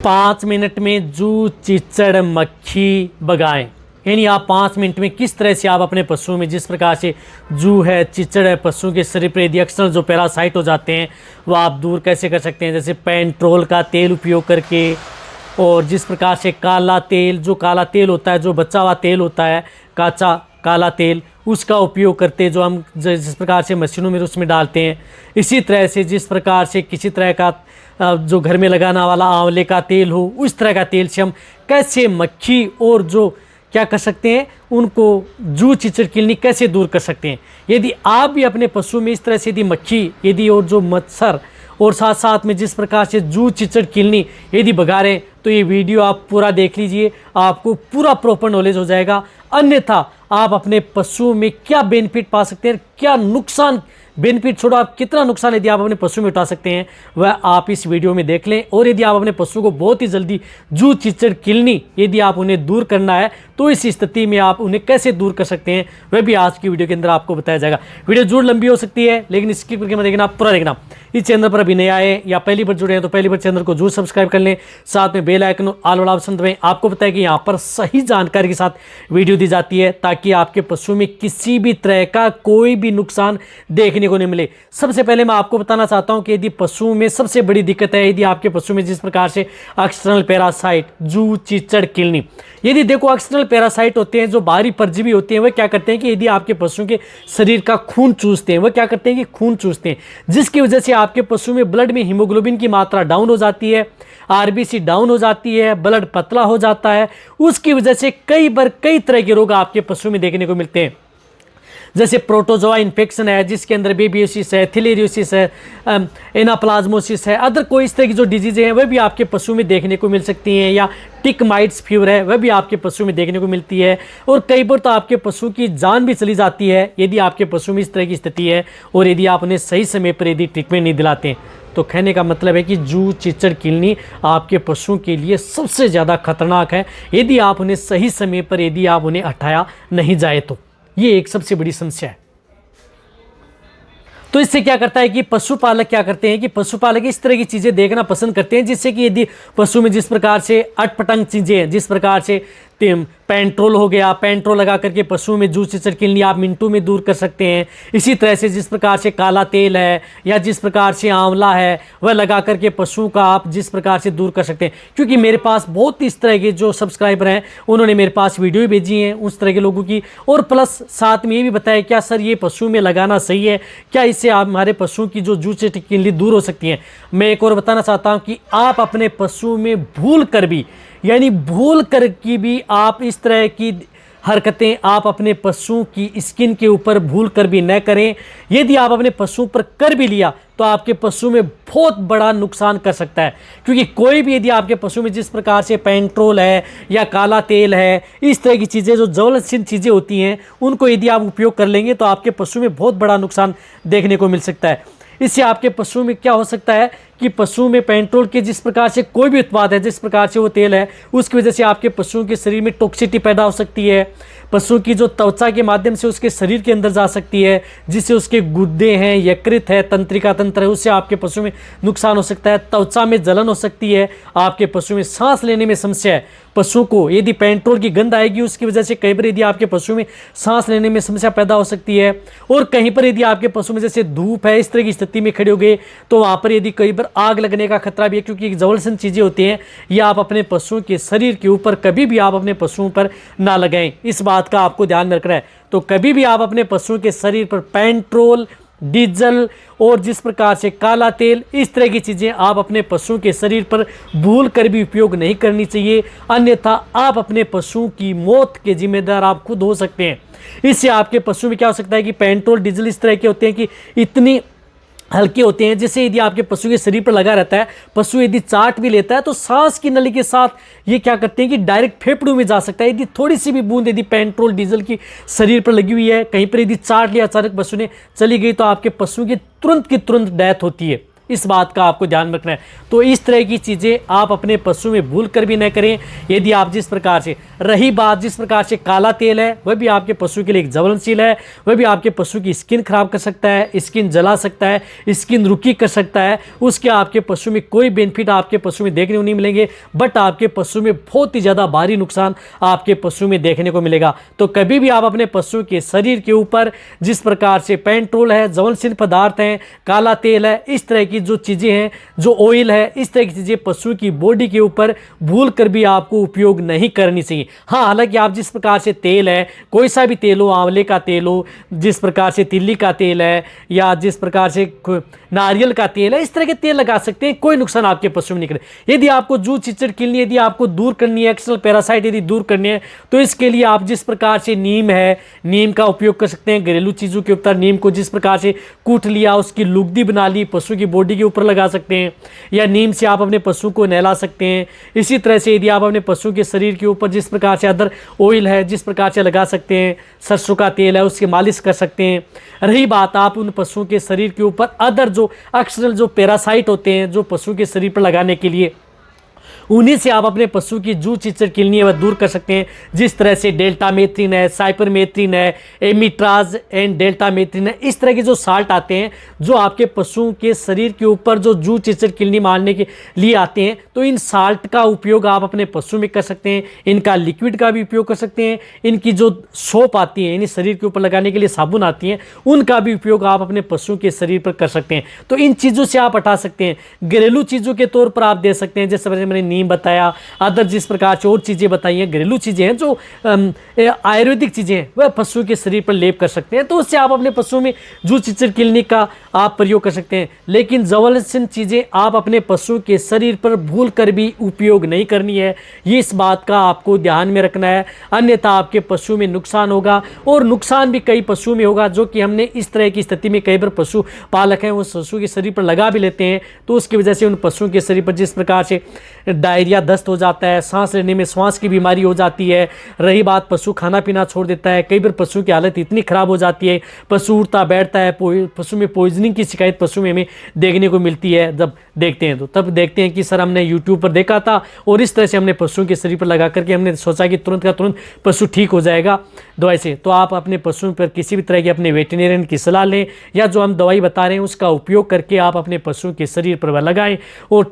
5 minute में जू चिचड़ मक्खी भगाएं। यानी आप 5 मिनट में किस तरह से आप अपने पशुओं में जिस प्रकार से जू है, चिचड़ है, पशुओं के शरीर पर यदि एक्सटर्नल जो पैरासाइट हो जाते हैं वो आप दूर कैसे कर सकते हैं। जैसे पेंट्रोल का तेल उपयोग करके, और जिस प्रकार से काला तेल, जो काला तेल होता है, जो बचा हुआ तेल होता है, काचा काला तेल, उसका उपयोग करते जो हम जिस प्रकार से मशीनों में उसमें डालते हैं। इसी तरह से जिस प्रकार से किसी तरह का जो घर में लगाना वाला आंवले का तेल हो, उस तरह का तेल से हम कैसे मक्खी और जो क्या कर सकते हैं, उनको जू चिचड़ किलनी कैसे दूर कर सकते हैं। यदि आप भी अपने पशु में इस तरह से यदि मक्खी यदि और जो मच्छर और साथ साथ में जिस प्रकार से जू चिचड़ किलनी यदि भगा रहे हैं, तो ये वीडियो आप पूरा देख लीजिए, आपको पूरा प्रॉपर नॉलेज हो जाएगा। अन्यथा आप अपने पशुओं में क्या बेनिफिट पा सकते हैं, क्या नुकसान, बेनिफिट छोड़ो आप कितना नुकसान यदि आप अपने पशु में उठा सकते हैं, वह आप इस वीडियो में देख लें। और यदि आप अपने पशु को बहुत ही जल्दी जू चिचड़ किलनी यदि आप उन्हें दूर करना है, तो इस स्थिति में आप उन्हें कैसे दूर कर सकते हैं, वह भी आज की वीडियो के अंदर आपको बताया जाएगा। वीडियो जरूर लंबी हो सकती है, लेकिन स्किप करके मत देखना, पूरा देखना। इस चैनल पर अभी नए आए या पहली बार जुड़े हैं तो पहली बार चैनल को जरूर सब्सक्राइब कर लें, साथ में बेल आइकन ऑल वाला ऑप्शन दबाएं। आपको पता है कि यहाँ पर सही जानकारी के साथ वीडियो दी जाती है, ताकि आपके पशु में किसी भी तरह का कोई भी नुकसान देखने को नहीं मिले। सबसे पहले मैं आपको बताना चाहता हूं कि यदि पशु में सबसे बड़ी दिक्कत है, यदि आपके पशु में जिस प्रकार से एक्सटर्नल पैरासाइट, जू चिचड़ किलनी, यदि देखो एक्सटर्नल पैरासाइट होते हैं, जो बाहरी परजीवी होते हैं, वह क्या करते हैं कि यदि आपके पशु के शरीर का खून चूसते हैं, वह क्या करते हैं कि खून चूसते हैं, जिसकी वजह से आपके पशु में ब्लड में हीमोग्लोबिन की मात्रा डाउन हो जाती है, आरबीसी डाउन हो जाती है, ब्लड पतला हो जाता है। उसकी वजह से कई बार कई तरह के रोग आपके पशु में देखने को मिलते हैं, जैसे प्रोटोजोआ इन्फेक्शन है, जिसके अंदर बेबियोसिस है, थिलेरियोसिस है, एनाप्लाज्मोसिस है, अदर कोई इस तरह की जो डिजीज़ें हैं वह भी आपके पशु में देखने को मिल सकती हैं, या टिक माइट्स फीवर है वह भी आपके पशु में देखने को मिलती है। और कई बार तो आपके पशु की जान भी चली जाती है यदि आपके पशु में इस तरह की स्थिति है, और यदि आप उन्हें सही समय पर यदि ट्रीटमेंट नहीं दिलाते। तो कहने का मतलब है कि जू चिचड़ किलनी आपके पशुओं के लिए सबसे ज़्यादा खतरनाक है, यदि आप उन्हें सही समय पर यदि आप उन्हें हटाया नहीं जाए तो ये एक सबसे बड़ी समस्या है। तो इससे क्या करता है कि पशुपालक क्या करते हैं कि पशुपालक इस तरह की चीज़ें देखना पसंद करते हैं, जिससे कि यदि पशु में जिस प्रकार से अटपटंग चीज़ें हैं, जिस प्रकार से पेंट्रोल हो गया, पेंट्रोल लगा करके पशु में जू चिचड़ किलनी आप मिनटों में दूर कर सकते हैं। इसी तरह से जिस प्रकार से काला तेल है या जिस प्रकार से आंवला है, वह लगा करके पशु का आप जिस प्रकार से दूर कर सकते हैं। क्योंकि मेरे पास बहुत इस तरह के जो सब्सक्राइबर हैं, उन्होंने मेरे पास वीडियो भी भेजी हैं उस तरह के लोगों की, और प्लस साथ में ये भी बताया क्या सर ये पशु में लगाना सही है, क्या इससे आप हमारे पशु की जो जू चिचड़ किलनी दूर हो सकती है। मैं एक और बताना चाहता हूँ कि आप अपने पशु में भूल कर भी, यानी भूल कर की भी आप इस तरह की हरकतें आप अपने पशु की स्किन के ऊपर भूल कर भी न करें। यदि आप अपने पशु पर कर भी लिया तो आपके पशु में बहुत बड़ा नुकसान कर सकता है। क्योंकि कोई भी यदि आपके पशु में जिस प्रकार से पेंट्रोल है या काला तेल है, इस तरह की चीज़ें जो ज्वलनशील चीज़ें होती हैं, उनको यदि आप उपयोग कर लेंगे तो आपके पशु में बहुत बड़ा नुकसान देखने को मिल सकता है। इससे आपके पशु में क्या हो सकता है कि पशु में पेंट्रोल के जिस प्रकार से कोई भी उत्पाद है, जिस प्रकार से वो तेल है, उसकी वजह से आपके पशुओं के शरीर में टॉक्सिटी पैदा हो सकती है। पशु की जो त्वचा के माध्यम से उसके शरीर के अंदर जा सकती है, जिससे उसके गुर्दे हैं, यकृत है, तंत्रिका तंत्र है, उससे आपके पशु में नुकसान हो सकता है। त्वचा में जलन हो सकती है, आपके पशु में सांस लेने में समस्या है। पशु को यदि पेंट्रोल की गंध आएगी, उसकी वजह से कई बार यदि आपके पशु में सांस लेने में समस्या पैदा हो सकती है। और कहीं पर यदि आपके पशु में जैसे धूप है, इस तरह की स्थिति में खड़े हो गए, तो वहाँ पर यदि कई बार आग लगने का खतरा भी है, क्योंकि ज्वलनशील चीज़ें होती हैं। ये आप अपने पशुओं के शरीर के ऊपर कभी भी आप अपने पशुओं पर ना लगाएं, इस बात का आपको ध्यान रखना है। तो कभी भी आप अपने पशुओं के शरीर पर पेंट्रोल, डीजल और जिस प्रकार से काला तेल, इस तरह की चीज़ें आप अपने पशुओं के शरीर पर भूल कर भी उपयोग नहीं करनी चाहिए, अन्यथा आप अपने पशुओं की मौत के जिम्मेदार आप खुद हो सकते हैं। इससे आपके पशु में क्या हो सकता है कि पेंट्रोल, डीजल इस तरह के होते हैं कि इतनी हल्के होते हैं, जिससे यदि आपके पशु के शरीर पर लगा रहता है, पशु यदि चाट भी लेता है तो सांस की नली के साथ ये क्या करते हैं कि डायरेक्ट फेफड़ों में जा सकता है। यदि थोड़ी सी भी बूंद यदि पेंट्रोल डीजल की शरीर पर लगी हुई है, कहीं पर यदि चाट लिया, अचानक पशु ने चली गई, तो आपके पशु की तुरंत डेथ होती है। इस बात का आपको ध्यान रखना है। तो इस तरह की चीज़ें आप अपने पशु में भूल कर भी न करें। यदि आप जिस प्रकार से, रही बात जिस प्रकार से काला तेल है, वह भी आपके पशु के लिए एक ज्वलनशील है, वह भी आपके पशु की स्किन खराब कर सकता है, स्किन जला सकता है, स्किन रुकी कर सकता है। उसके आपके पशु में कोई बेनिफिट आपके पशु में देखने को नहीं मिलेंगे, बट आपके पशु में बहुत ही ज़्यादा भारी नुकसान आपके पशु में देखने को मिलेगा। तो कभी भी आप अपने पशु के शरीर के ऊपर जिस प्रकार से पेट्रोल है, ज्वलनशील पदार्थ हैं, काला तेल है, इस तरह की जो चीज़ें हैं, जो ऑयल है, इस तरह की चीज़ें पशु की बॉडी के ऊपर भूल कर भी आपको उपयोग नहीं करनी चाहिए। हाँ, हालांकि आप जिस प्रकार से तेल है, कोई सा भी तेल हो, आंवले का तेल हो, जिस प्रकार से तिल्ली का तेल है, या जिस प्रकार से नारियल का तेल है, इस तरह के तेल लगा सकते हैं, कोई नुकसान आपके पशु में नहीं करे। यदि आपको जू चिचड़ किलनी यदि आपको दूर करनी है, एक्सटर्नल पैरासाइट यदि दूर करनी है, तो इसके लिए आप जिस प्रकार से नीम है, नीम का उपयोग कर सकते हैं। घरेलू चीज़ों के ऊपर नीम को जिस प्रकार से कूट लिया, उसकी लुगदी बना ली, पशु की बॉडी के ऊपर लगा सकते हैं, या नीम से आप अपने पशु को नहला सकते हैं। इसी तरह से यदि आप अपने पशु के शरीर के ऊपर जिस प्रकार से अदर ऑयल है, जिस प्रकार से लगा सकते हैं, सरसों का तेल है, उसकी मालिश कर सकते हैं। रही बात आप उन पशुओं के शरीर के ऊपर अदर जो एक्सटर्नल जो पैरासाइट होते हैं, जो पशु के शरीर पर लगाने के लिए, उन्हीं से आप अपने पशु की जू चिचड़ किलनी है वह दूर कर सकते हैं। जिस तरह से डेल्टामेथ्रिन है, साइपरमेथ्रिन है, एमिट्राज एंड डेल्टामेथ्रिन है, इस तरह के जो साल्ट आते हैं जो आपके पशुओं के शरीर के ऊपर जो जू चिचड़ किलनी मारने के लिए आते हैं, तो इन साल्ट का उपयोग आप अपने पशु में कर सकते हैं। इनका लिक्विड का भी उपयोग कर सकते हैं। इनकी जो सोप आती है, यानी शरीर के ऊपर लगाने के लिए साबुन आती हैं, उनका भी उपयोग आप अपने पशु के शरीर पर कर सकते हैं। तो इन चीज़ों से आप हटा सकते हैं। घरेलू चीज़ों के तौर पर आप दे सकते हैं, जैसे मैंने नीम बताया, अदर जिस प्रकार से और चीज़ें बताई हैं, घरेलू चीज़ें हैं, जो आयुर्वेदिक चीज़ें हैं, वह पशु के शरीर पर लेप कर सकते हैं। तो उससे आप अपने पशु में जू चिचड़ किलनी का आप प्रयोग कर सकते हैं। लेकिन ज्वलनशील चीज़ें आप अपने पशु के शरीर पर भूल कर भी उपयोग नहीं करनी है। ये इस बात का आपको ध्यान में रखना है, अन्यथा आपके पशु में नुकसान होगा। और नुकसान भी कई पशु में होगा, जो कि हमने इस तरह की स्थिति में कई बार पशु पालक हैं वो पशु के शरीर पर लगा भी लेते हैं, तो उसकी वजह से उन पशुओं के शरीर पर जिस प्रकार से डायरिया, दस्त हो जाता है, सांस लेने में श्वास की बीमारी हो जाती है। रही बात पशु खाना पीना छोड़ देता है, कई बार पशु की हालत इतनी खराब हो जाती है, पशु उठता बैठता है, पशु में पॉइजनिंग की शिकायत पशु में हमें देखने को मिलती है। जब देखते हैं तो तब देखते हैं कि सर हमने यूट्यूब पर देखा था और इस तरह से हमने पशुओं के शरीर पर लगा करके हमने सोचा कि तुरंत का तुरंत पशु ठीक हो जाएगा दवाई से। तो आप अपने पशुओं पर किसी भी तरह के अपने वेटरनरियन की सलाह लें, या जो हम दवाई बता रहे हैं उसका उपयोग करके आप अपने पशुओं के शरीर पर वह लगाएं, और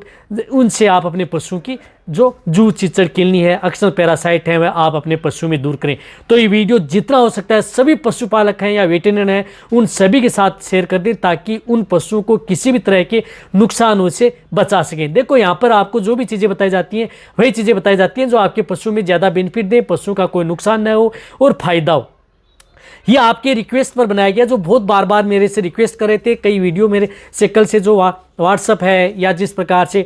उनसे आप अपने पशु की जो जू चिचड़ किलनी है, अक्सर पैरासाइट है, वह आप अपने पशु में दूर करें। तो ये वीडियो जितना हो सकता है सभी पशुपालक हैं या वेटरनरी हैं उन सभी के साथ शेयर कर दें, ताकि उन पशुओं को किसी भी तरह के नुकसानों से बचा सकें। देखो यहाँ पर आपको जो भी चीज़ें बताई जाती हैं वही चीज़ें बताई जाती हैं जो आपके पशु में ज़्यादा बेनिफिट दें, पशु का कोई नुकसान न हो और फायदा हो। ये आपके रिक्वेस्ट पर बनाया गया, जो बहुत बार बार मेरे से रिक्वेस्ट कर रहे थे। कई वीडियो मेरे से कल से जो व्हाट्सअप है या जिस प्रकार से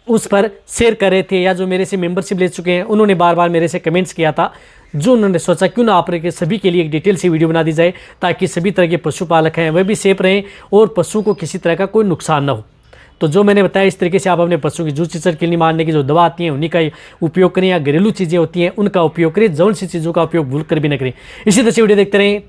उस पर शेयर कर रहे थे, या जो मेरे से मेंबरशिप ले चुके हैं, उन्होंने बार बार मेरे से कमेंट्स किया था, जो उन्होंने सोचा क्यों ना आप सभी के लिए एक डिटेल सी वीडियो बना दी जाए, ताकि सभी तरह के पशुपालक हैं वह भी सेफ रहें और पशु को किसी तरह का कोई नुकसान ना हो। तो जो मैंने बताया इस तरीके से आप अपने पशु की जू चिचड़ किलनी मारने की जो दवा आती है उन्हीं का उपयोग करें, या घरेलू चीज़ें होती हैं उनका उपयोग करें, ज्वलनशील चीज़ों का उपयोग भूल कर भी न करें। इसी तरह से वीडियो देखते रहें।